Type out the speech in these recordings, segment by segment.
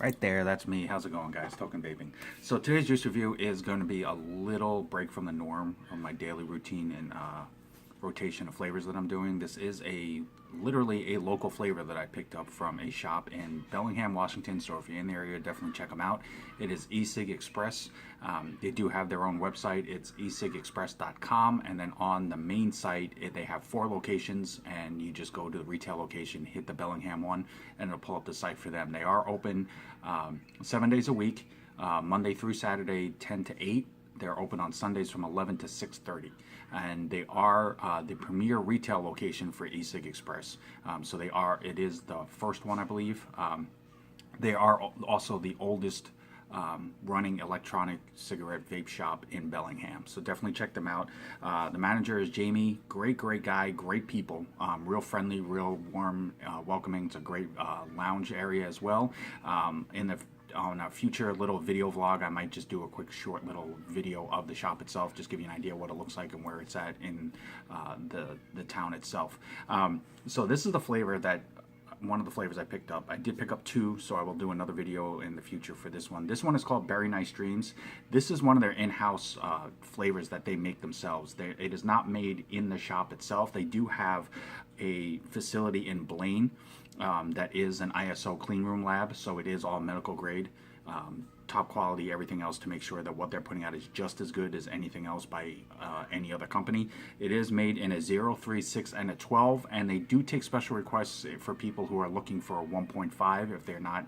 Right there, that's me. How's it going, guys? Token Vaping. So today's juice review is going to be a little break from the norm of my daily routine and rotation of flavors that I'm doing. This is literally a local flavor that I picked up from a shop in Bellingham, Washington. So if you're in the area, definitely check them out. It is Ecig Express. They do have their own website. It's ecigexpress.com, and then on the main site, they have 4 locations, and you just go to the retail location, hit the Bellingham one, and it'll pull up the site for them. They are open 7 days a week, Monday through Saturday, 10 to 8. They're open on Sundays from 11 to 6:30, and they are the premier retail location for ecig Express. So it is the first one, I believe. They are also the oldest running electronic cigarette vape shop in Bellingham. So definitely check them out. The manager is Jamie. Great guy, great people. Real friendly, real warm, welcoming. It's a great lounge area as well. On a future little video vlog, I might just do a quick short little video of the shop itself, just give you an idea what it looks like and where it's at in the town itself. So this is the flavor one of the flavors I picked up. I did pick up 2, so I will do another video in the future for this one. This one is called Berry Nice Dreams. This is one of their in-house flavors that they make themselves. It is not made in the shop itself. They do have a facility in Blaine that is an ISO clean room lab, so it is all medical grade, top quality, everything else, to make sure that what they're putting out is just as good as anything else by any other company. It is made in a 0, 3, 6, and a 12, and they do take special requests for people who are looking for a 1.5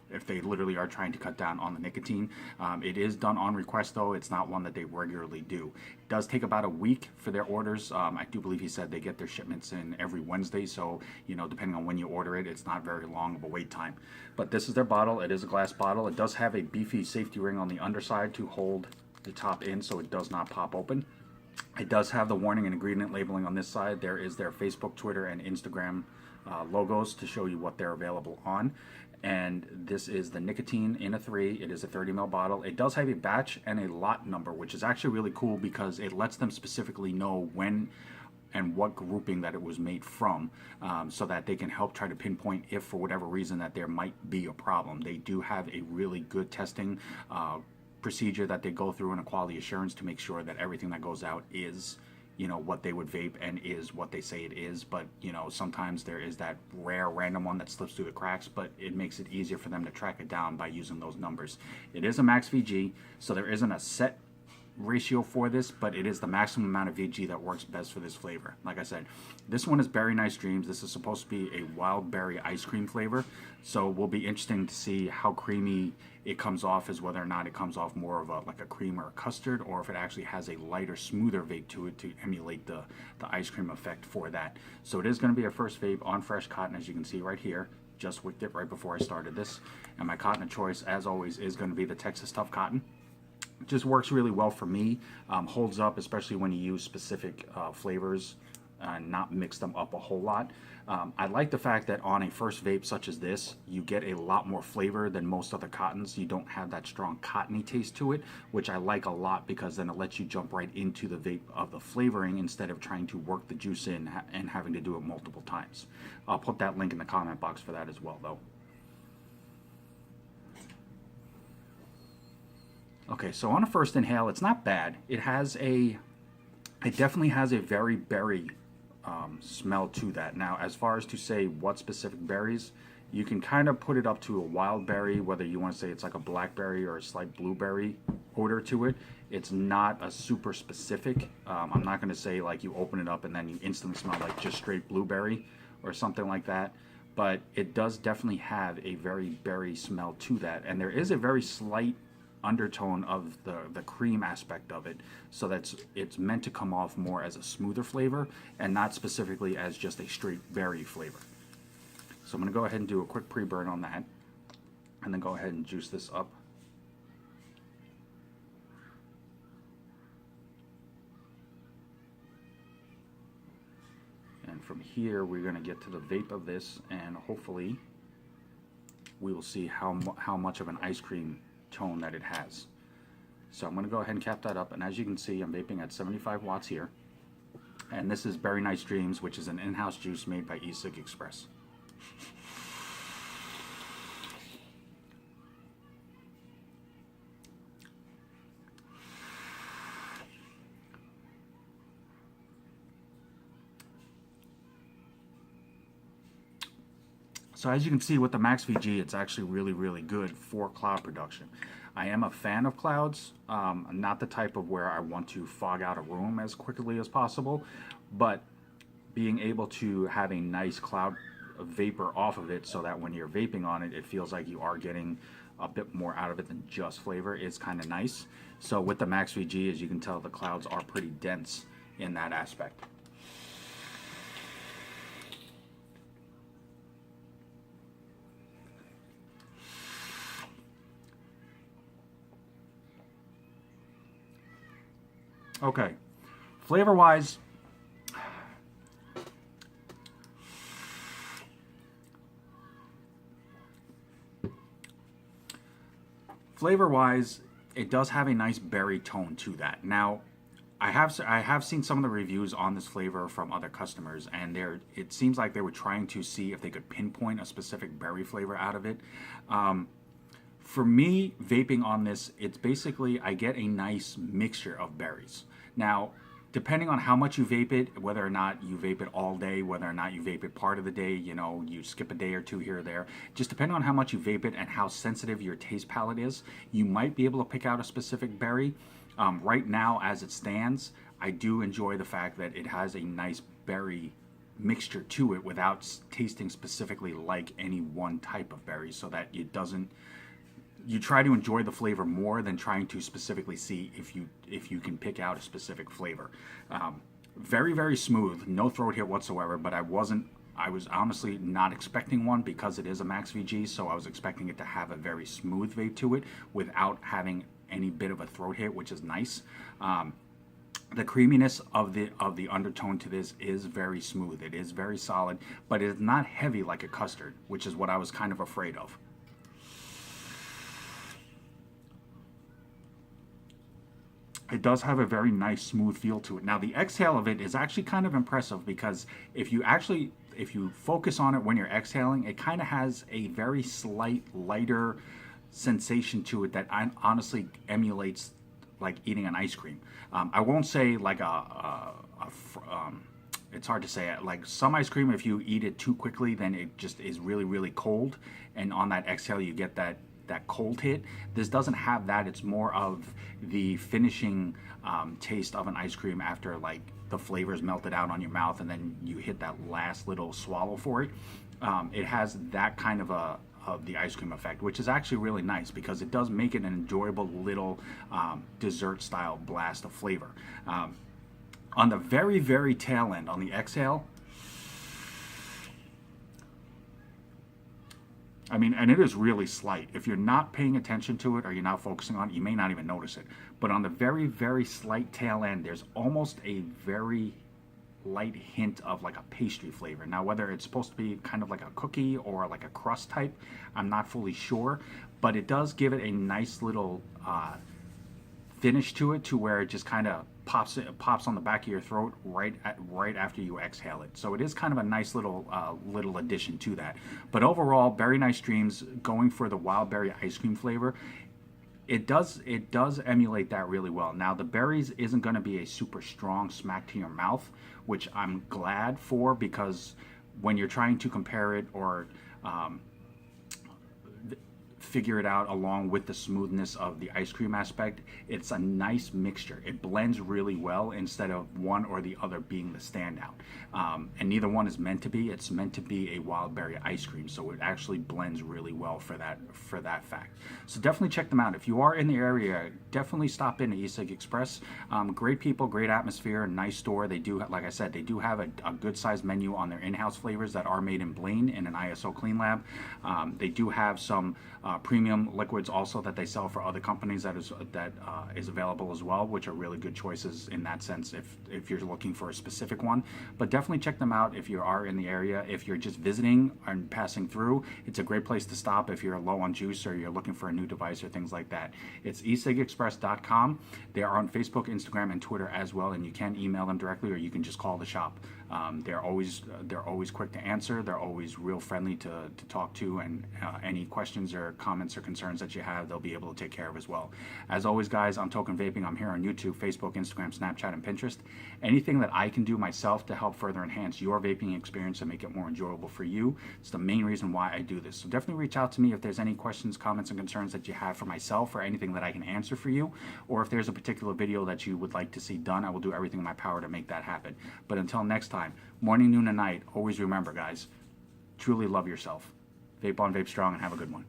if they literally are trying to cut down on the nicotine. It is done on request, though. It's not one that they regularly do. It does take about a week for their orders. I do believe he said they get their shipments in every Wednesday, so depending on when you order it, it's not very long of a wait time. But this is their bottle. It is a glass bottle. It does have a beefy safety ring on the underside to hold the top in so it does not pop open. It does have the warning and ingredient labeling on this side. There is their Facebook, Twitter, and Instagram logos to show you what they're available on. And this is the nicotine in a 3. It is a 30 ml bottle. It does have a batch and a lot number, which is actually really cool because it lets them specifically know when and what grouping that it was made from, so that they can help try to pinpoint if for whatever reason that there might be a problem. They do have a really good testing procedure that they go through in a quality assurance to make sure that everything that goes out is what they would vape and is what they say it is. But sometimes there is that rare random one that slips through the cracks, but it makes it easier for them to track it down by using those numbers. It is a max VG, so there isn't a set ratio for this, but it is the maximum amount of VG that works best for this flavor. Like I said, this one is Berry Nice Dreams. This is supposed to be a wild berry ice cream flavor, so will be interesting to see how creamy it comes off, as whether or not it comes off more of like a cream or a custard, or if it actually has a lighter, smoother vape to it to emulate the ice cream effect for that. So it is going to be a first vape on fresh cotton, as you can see right here. Just wicked it right before I started this, and my cotton of choice, as always, is going to be the Texas Tough Cotton. It just works really well for me, holds up, especially when you use specific flavors and not mix them up a whole lot. I like the fact that on a first vape such as this, you get a lot more flavor than most other cottons. You don't have that strong cottony taste to it, which I like a lot, because then it lets you jump right into the vape of the flavoring instead of trying to work the juice in and having to do it multiple times. I'll put that link in the comment box for that as well, though. Okay, so on a first inhale, it's not bad. It definitely has a very berry smell to that. Now, as far as to say what specific berries, you can kind of put it up to a wild berry, whether you want to say it's like a blackberry or a slight blueberry odor to it. It's not a super specific. I'm not going to say like you open it up and then you instantly smell like just straight blueberry or something like that. But it does definitely have a very berry smell to that. And there is a very slight undertone of the cream aspect of it, so it's meant to come off more as a smoother flavor and not specifically as just a straight berry flavor. So I'm going to go ahead and do a quick pre-burn on that, and then go ahead and juice this up. And from here we're going to get to the vape of this, and hopefully we will see how much of an ice cream tone that it has. So I'm going to go ahead and cap that up, and as you can see, I'm vaping at 75 watts here, and this is Berry Nice Dreams, which is an in-house juice made by Ecig Express. So as you can see with the Max VG, it's actually really, really good for cloud production. I am a fan of clouds. I'm not the type of where I want to fog out a room as quickly as possible, but being able to have a nice cloud vapor off of it so that when you're vaping on it, it feels like you are getting a bit more out of it than just flavor is kind of nice. So with the Max VG, as you can tell, the clouds are pretty dense in that aspect. Okay, flavor-wise, it does have a nice berry tone to that. Now, I have seen some of the reviews on this flavor from other customers, and it seems like they were trying to see if they could pinpoint a specific berry flavor out of it. For me, vaping on this, it's basically I get a nice mixture of berries. Now, depending on how much you vape it, whether or not you vape it all day, whether or not you vape it part of the day, you know, you skip a day or two here or there, just depending on how much you vape it and how sensitive your taste palate is, you might be able to pick out a specific berry. Right now, as it stands, I do enjoy the fact that it has a nice berry mixture to it without tasting specifically like any one type of berry, so that it doesn't, you try to enjoy the flavor more than trying to specifically see if you can pick out a specific flavor. Very, very smooth, no throat hit whatsoever, but I was honestly not expecting one because it is a Max VG, so I was expecting it to have a very smooth vape to it without having any bit of a throat hit, which is nice. The creaminess of the undertone to this is very smooth. It is very solid, but it is not heavy like a custard, which is what I was kind of afraid of. It does have a very nice smooth feel to it. Now the exhale of it is actually kind of impressive because if you focus on it when you're exhaling, it kind of has a very slight lighter sensation to it that honestly emulates like eating an ice cream. I won't say like it's hard to say. Like some ice cream, if you eat it too quickly, then it just is really, really cold. And on that exhale, you get that cold hit. This doesn't have that. It's more of the finishing taste of an ice cream after like the flavors melted out on your mouth and then you hit that last little swallow for it. It has that kind of the ice cream effect, which is actually really nice because it does make it an enjoyable little dessert style blast of flavor. On the very, very tail end, on the exhale, I mean, and it is really slight. If you're not paying attention to it or you're not focusing on it, you may not even notice it. But on the very, very slight tail end, there's almost a very light hint of like a pastry flavor. Now, whether it's supposed to be kind of like a cookie or like a crust type, I'm not fully sure. But it does give it a nice little finish to it, to where it just kind of pops on the back of your throat right after you exhale it. So it is kind of a nice little addition to that. But overall, very nice dreams. Going for the wild berry ice cream flavor, it does emulate that really well. Now the berries isn't going to be a super strong smack to your mouth, which I'm glad for, because when you're trying to compare it or figure it out along with the smoothness of the ice cream aspect, it's a nice mixture. It blends really well instead of one or the other being the standout. And neither one is meant to be. It's meant to be a wild berry ice cream, so it actually blends really well for that fact. So definitely check them out. If you are in the area, definitely stop in to ecig Express. Great people, great atmosphere, nice store. They do, like I said, they do have a good sized menu on their in-house flavors that are made in Blaine in an ISO clean lab. They do have some premium liquids also that they sell for other companies that is available as well, which are really good choices in that sense if you're looking for a specific one. But definitely check them out if you are in the area. If you're just visiting and passing through, it's a great place to stop if you're low on juice or you're looking for a new device or things like that. It's ecigexpress.com. They are on Facebook, Instagram, and Twitter as well, and you can email them directly or you can just call the shop. They're always quick to answer. They're always real friendly to talk to, and any questions or comments or concerns that you have, they'll be able to take care of as well. As always, guys, I'm Token Vaping. I'm here on YouTube, Facebook, Instagram, Snapchat, and Pinterest. Anything that I can do myself to help further enhance your vaping experience and make it more enjoyable for you, it's the main reason why I do this. So definitely reach out to me if there's any questions, comments, and concerns that you have for myself, or anything that I can answer for you, or if there's a particular video that you would like to see done, I will do everything in my power to make that happen. But until next time, morning, noon, and night, always remember, guys, truly love yourself. Vape on, vape strong, and have a good one.